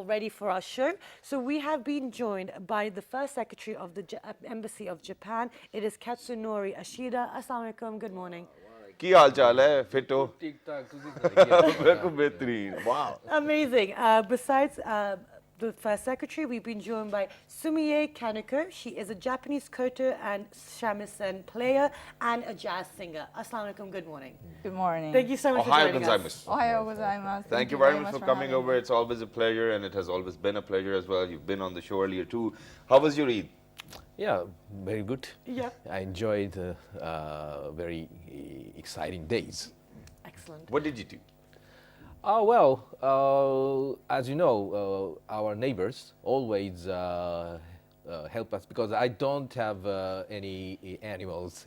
ready for our show. So we have been joined by the first secretary of the Embassy of Japan. It is Katsunori Ashida. Assalamu alaikum. Good morning. ਕੀ ਹਾਲ ਚਾਲ ਹੈ fit ਹੋ ठीक ठाक ਤੁਸੀਂ ਸੁਣਾਈਏ ਬਿਲਕੁਲ ਬਿਹਤਰੀਨ wow Amazing. Besides the first secretary, we've been joined by Sumie Kaneko. She is a Japanese koto and shamisen player and a jazz singer. Assalamu alaikum. Good morning. Good morning. Thank you so much for Ohio joining us. gozaimasu. Ohayou gozaimasu. Thank you very much for coming having over. me. It's always a pleasure, and it has always been a pleasure as well. You've been on the show earlier too. How was your Eid? Yeah, very good. Yeah. I enjoyed very exciting days. Excellent. What did you do? Oh, well, as you know, our neighbors always help us because I don't have any animals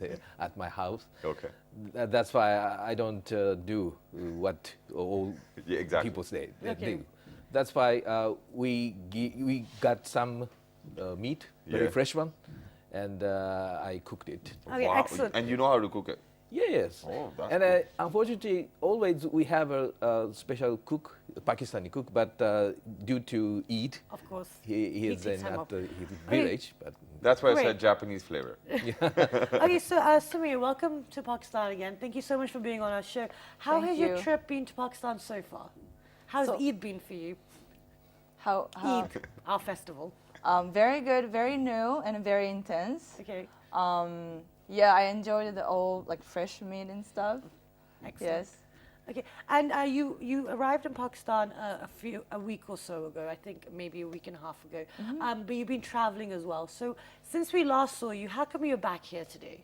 at my house. Okay. That's why I don't do what all Yeah, exactly. people say they Okay. do. That's why we got some meat, very Yeah. fresh one, and I cooked it. Okay, Wow. excellent. And you know how to cook it? Yes. Oh, that's and good. unfortunately, always we have a special cook, a Pakistani cook, but due to Eid, Of course. he takes is time at off. his village. But That's why I Great. said Japanese flavor. Okay, so Sumie, welcome to Pakistan again. Thank you so much for being on our show. How Thank has your you. trip been to Pakistan so far? How's So- Eid been for you? How? Eid, our festival. Very good, very new, and very intense. Okay, Yeah, I enjoyed the all like fresh meat and stuff. excellent. Yes. Okay, and you arrived in Pakistan a week or so ago, I think maybe a week and a half ago. But you've been traveling as well. So since we last saw you, how come you're back here today?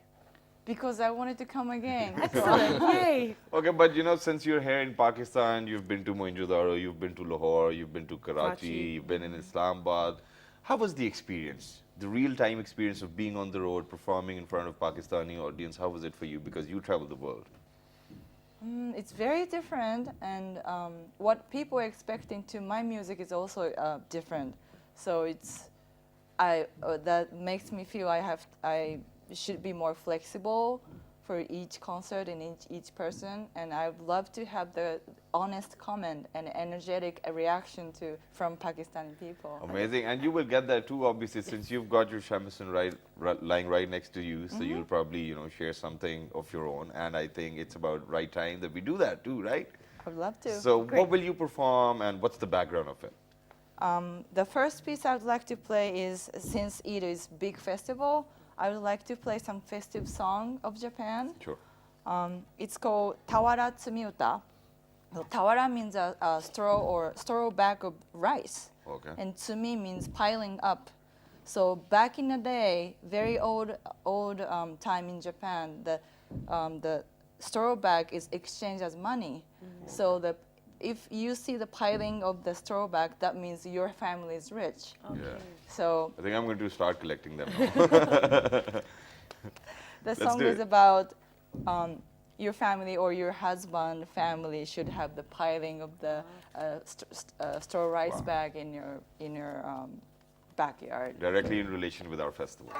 Because I wanted to come again. Excellent, yay! Okay, but you know, since you're here in Pakistan, you've been to Mohenjo-daro, you've been to Lahore, you've been to Karachi, Karachi. you've been in Islamabad. How was the experience? The real-time experience of being on the road, performing in front of Pakistani audience. How was it for you? Because you travel the world. It's very different, and what people are expecting to my music is also different. So that makes me feel I should be more flexible for each concert and each person, and I would love to have the honest comment and energetic reaction from Pakistani people. Amazing, and you will get that too, obviously, since you've got your shamisen lying right next to you. So you'll probably, share something of your own, and I think it's about right time that we do that too, right? I would love to. So Great. what will you perform, and what's the background of it? The first piece I would like to play is, since it is big festival, I would like to play some festive song of Japan. Sure. It's called Tawara Tsumiuta. So, Tawara means a straw bag of rice. Okay. And Tsumi means piling up. So back in the day, very old time in Japan, the straw bag is exchanged as money. So if you see the piling of the straw bag, that means your family is rich. Yeah. So I think I'm going to start collecting them now. the Let's song do is it. about your family or your husband family should have the piling of the straw rice Wow. bag in your backyard. Directly in relation with our festival.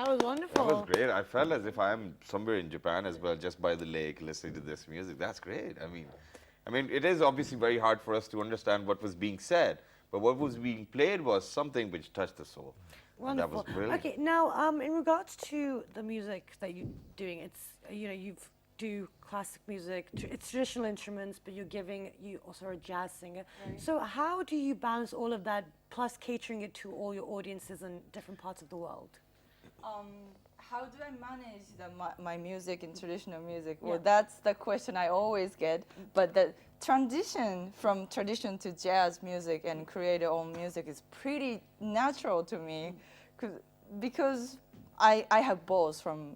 That was wonderful. That was great. I felt as if I'm somewhere in Japan as well, just by the lake, listening to this music. That's great. I mean, it is obviously very hard for us to understand what was being said, but what was being played was something which touched the soul. And that Wonderful. was brilliant. Okay, now in regards to the music that you're doing, it's you do classic music. It's traditional instruments, but you also are a jazz singer. So how do you balance all of that, plus catering it to all your audiences in different parts of the world? How do I manage my music and traditional music? Yeah. Well, that's the question I always get. But the transition from tradition to jazz music and create your own music is pretty natural to me, because I have both from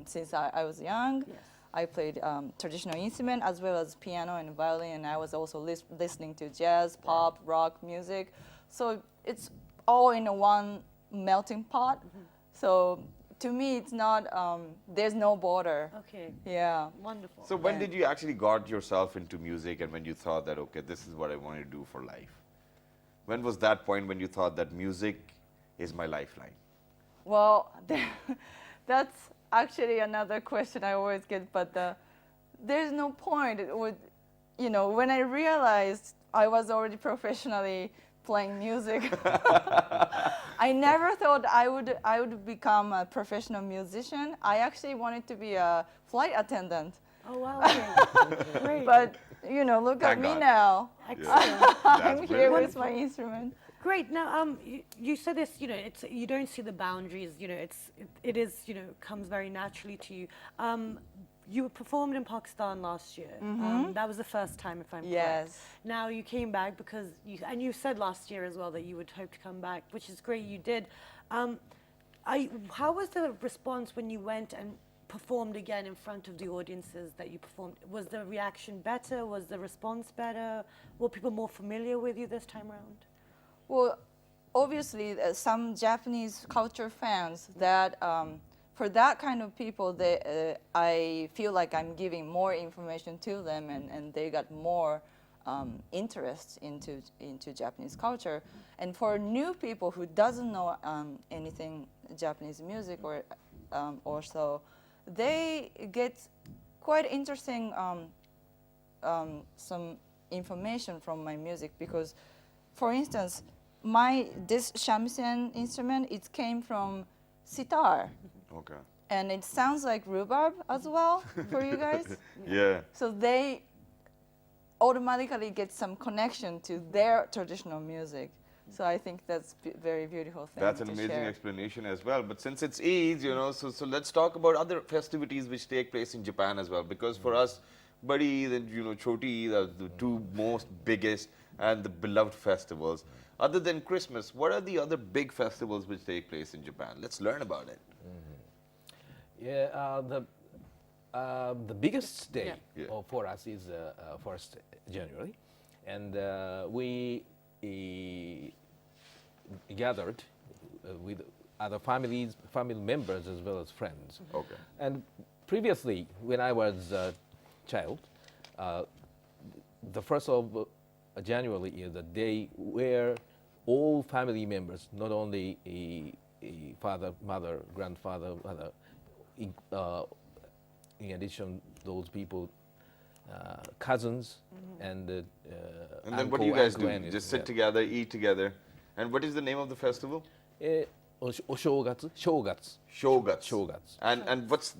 since I was young. Yes. I played traditional instrument as well as piano and violin, and I was also listening to jazz, pop, rock music. So it's all in a one melting pot. So to me, it's not, there's no border. Okay, Yeah. wonderful. So when did you actually got yourself into music, and when you thought that, okay, this is what I want to do for life? When was that point when you thought that music is my lifeline? Well, that's actually another question I always get, but there's no point. It would, when I realized I was already professionally playing music, I never thought I would become a professional musician. I actually wanted to be a flight attendant. Oh wow, okay. Great. But look Thank at me God. now. Excellent. I'm here brilliant. with my instrument. Great. Now, you said this. You don't see the boundaries. It is. Comes very naturally to you. You performed in Pakistan last year. That was the first time, if I'm correct. Yes. Now you came back because you said last year as well that you would hope to come back, which is great. You did. How was the response when you went and performed again in front of the audiences that you performed? Was the reaction better? Was the response better? Were people more familiar with you this time around? Well, obviously, some Japanese culture fans that for that kind of people, I feel like I'm giving more information to them, and they got more interest into Japanese culture. And for new people who doesn't know anything Japanese music or so, they get quite interesting some information from my music, because, for instance, this shamisen instrument, it came from sitar, Okay. and it sounds like rhubarb as well for you guys. Yeah. So they automatically get some connection to their traditional music. So I think that's very beautiful thing. That's an to amazing share. explanation as well. But since it's Eid, so let's talk about other festivities which take place in Japan as well. Because for us, Badi Eid and Choti Eid are the two most biggest and the beloved festivals. Other than Christmas, what are the other big festivals which take place in Japan? Let's learn about it. Yeah, the biggest day Yeah. for us is 1st January, and we gathered with other family members as well as friends. Okay. And previously, when I was a child, the 1st of January is the day where all family members, not only a father, mother, grandfather, mother, in addition, those people, cousins, and And then what do you guys do? Just sit together, eat together. And what is the name of the festival? お正月、正月。 Shogatsu. Shogatsu. And what's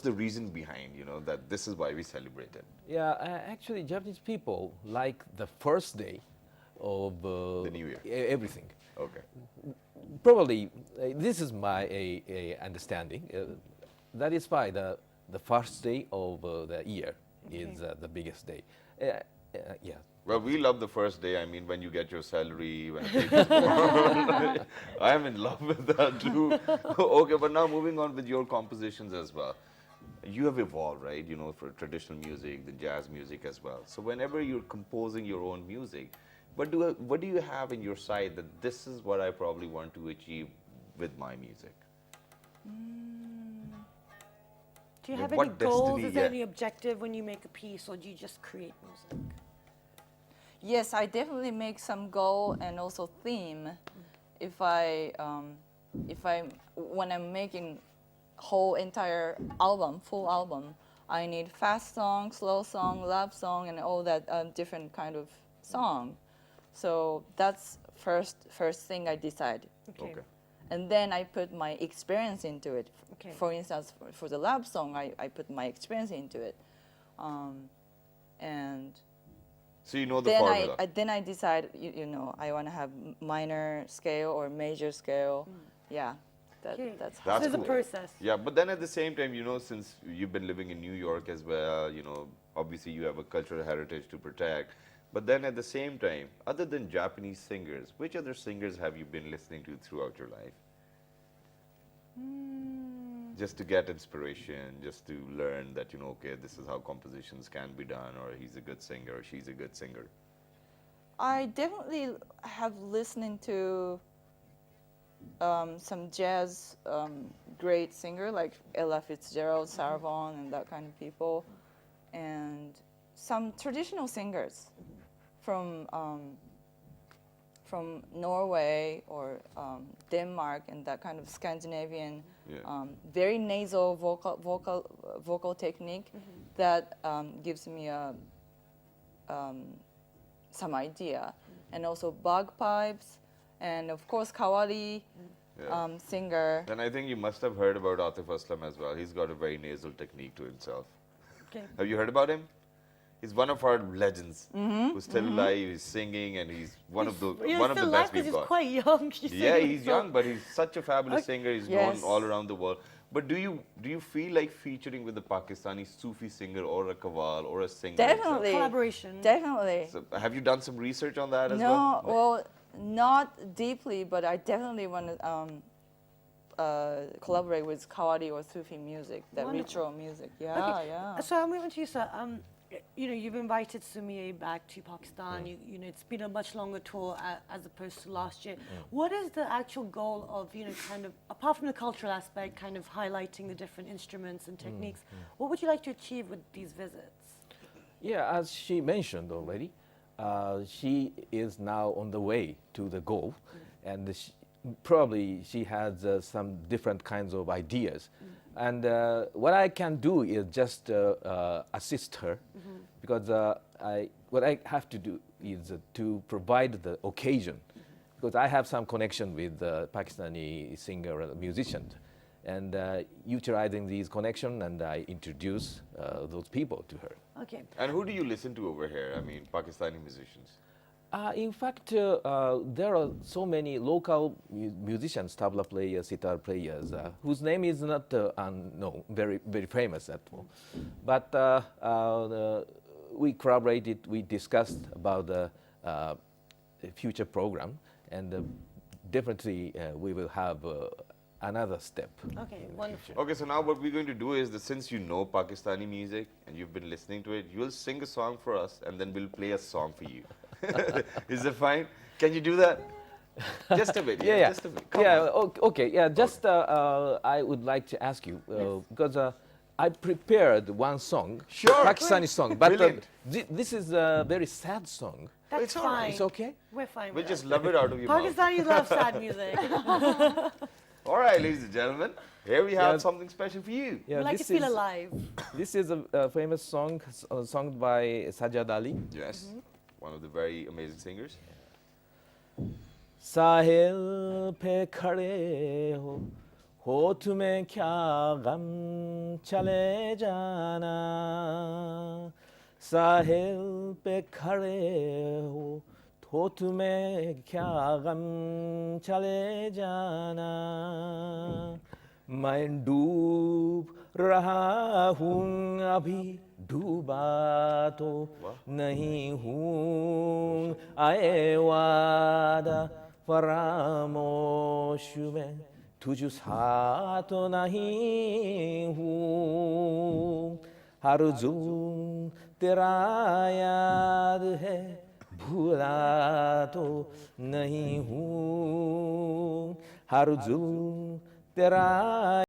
the reason behind, that this is why we celebrate it? Yeah, actually, Japanese people like the first day of The New Year. Everything. Okay. Probably, this is my understanding. That is why the first day of the year is the biggest day. Yeah. Well, we love the first day. I mean, when you get your salary, when I am in love with that too. Okay, but now moving on with your compositions as well. You have evolved, right? For traditional music, the jazz music as well. So whenever you're composing your own music, what do you have in your sight that this is what I probably want to achieve with my music? Do you have What any goals? destiny, Is there yeah. any objective when you make a piece, or do you just create music? Yes, I definitely make some goal and also theme. If I when I'm making whole entire album, full album, I need fast song, slow song, love song, and all that different kind of song. So that's first thing I decide. Okay. And then I put my experience into it. Okay. For instance, for the love song, I put my experience into it. And So you know the then formula. then I decide, I want to have minor scale or major scale. Yeah, Okay. that's how. That's So it's a cool. process. Yeah, but then at the same time, since you've been living in New York as well, obviously you have a cultural heritage to protect. But then at the same time, other than Japanese singers, which other singers have you been listening to throughout your life? Just to get inspiration, just to learn that, okay, this is how compositions can be done, or he's a good singer, or she's a good singer. I definitely have listening to some jazz great singer like Ella Fitzgerald, Sarah Vaughan, and that kind of people, and some traditional singers from Norway or Denmark and that kind of Scandinavian, Yeah. very nasal vocal technique that gives me some idea, and also bagpipes, and of course Kawali Yeah. singer. Then I think you must have heard about Atif Aslam as well. He's got a very nasal technique to himself. Okay. Have you heard about him? He's one of our legends who's still alive. He's singing, and he's one of the Still best because we've he's got. quite young. Yeah, he's young, but he's such a fabulous singer. He's known Yes. all around the world. But do you feel like featuring with a Pakistani Sufi singer or a qawwal or a singer? Definitely. Collaboration. Definitely. So have you done some research on that as No, well? well, not deeply, but I definitely want to collaborate with Kawali or Sufi music, that Wonderful. ritual music. Yeah, Okay. yeah. So I'm moving to you, sir. You've invited Sumie back to Pakistan. It's been a much longer tour as opposed to last year. What is the actual goal of, kind of, apart from the cultural aspect, kind of highlighting the different instruments and techniques, what would you like to achieve with these visits? Yeah, as she mentioned already, she is now on the way to the goal, and probably she has some different kinds of ideas. And what I can do is just assist her, because what I have to do is to provide the occasion, because I have some connection with Pakistani singer and musician, and utilizing these connection, and I introduce those people to her. Okay. And who do you listen to over here? I mean, Pakistani musicians. In fact, there are so many local musicians, tabla players, sitar players, whose name is not unknown, very, very famous at all. But we collaborated, we discussed about the future program, and definitely we will have another step. Okay, wonderful. Okay, so now what we're going to do is that since you know Pakistani music and you've been listening to it, you'll sing a song for us, and then we'll play a song for you. Is that fine? Can you do that? Just a bit. Yeah, Just a bit. Come yeah. on. Okay. Yeah. Just I would like to ask you because I prepared one song, Sure. Pakistani song, but Brilliant. this is a very sad song. That's It's all right. fine. It's okay. We're fine We'll with just that. love it out of your mouth. Pakistanis love sad music. All right, ladies and gentlemen, here we have Yeah. something special for you. Yeah, we like to this feel is alive. this is a famous song sung by Sajjad Ali. Yes, one of the very amazing singers. साहिल पे खड़े हो तुम्हें क्या गम चले जाना साहिल पे खड़े हो तुम्हें क्या गम चले जाना मैं डूब रहा हूँ अभी डूबा तो नहीं हूँ आए वादा फरामोश में तुझ सा तो नहीं हूँ हर जुल्म तेरा याद है भूला तो नहीं हूँ हर जुल्म तेरा